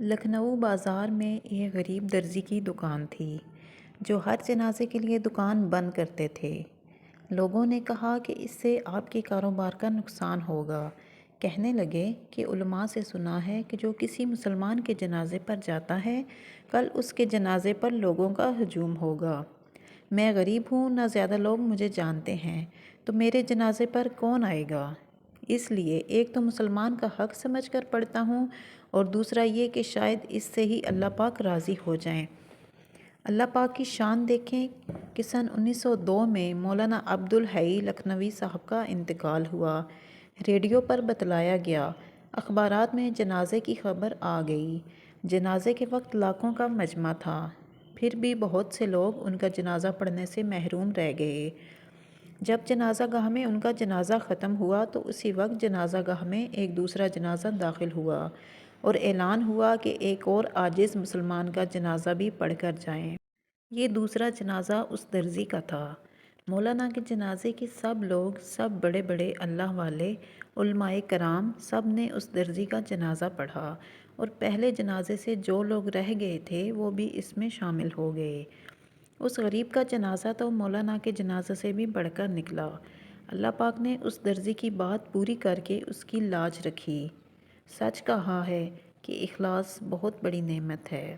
لکھنؤ بازار میں ایک غریب درزی کی دکان تھی جو ہر جنازے کے لیے دکان بند کرتے تھے۔ لوگوں نے کہا کہ اس سے آپ کے کاروبار کا نقصان ہوگا۔ کہنے لگے کہ علماء سے سنا ہے کہ جو کسی مسلمان کے جنازے پر جاتا ہے کل اس کے جنازے پر لوگوں کا ہجوم ہوگا۔ میں غریب ہوں، نہ زیادہ لوگ مجھے جانتے ہیں، تو میرے جنازے پر کون آئے گا؟ اس لیے ایک تو مسلمان کا حق سمجھ کر پڑھتا ہوں اور دوسرا یہ کہ شاید اس سے ہی اللہ پاک راضی ہو جائیں۔ اللہ پاک کی شان دیکھیں کہ سن 1902 میں مولانا عبدالحی لکھنوی صاحب کا انتقال ہوا۔ ریڈیو پر بتلایا گیا، اخبارات میں جنازے کی خبر آ گئی۔ جنازے کے وقت لاکھوں کا مجمع تھا، پھر بھی بہت سے لوگ ان کا جنازہ پڑھنے سے محروم رہ گئے۔ جب جنازہ گاہ میں ان کا جنازہ ختم ہوا تو اسی وقت جنازہ گاہ میں ایک دوسرا جنازہ داخل ہوا اور اعلان ہوا کہ ایک اور عاجز مسلمان کا جنازہ بھی پڑھ کر جائیں۔ یہ دوسرا جنازہ اس درزی کا تھا۔ مولانا کے جنازے کے سب لوگ، سب بڑے بڑے اللہ والے، علماء کرام، سب نے اس درزی کا جنازہ پڑھا اور پہلے جنازے سے جو لوگ رہ گئے تھے وہ بھی اس میں شامل ہو گئے۔ اس غریب کا جنازہ تو مولانا کے جنازے سے بھی بڑھ کر نکلا۔ اللہ پاک نے اس درزی کی بات پوری کر کے اس کی لاج رکھی۔ سچ کہا ہے کہ اخلاص بہت بڑی نعمت ہے۔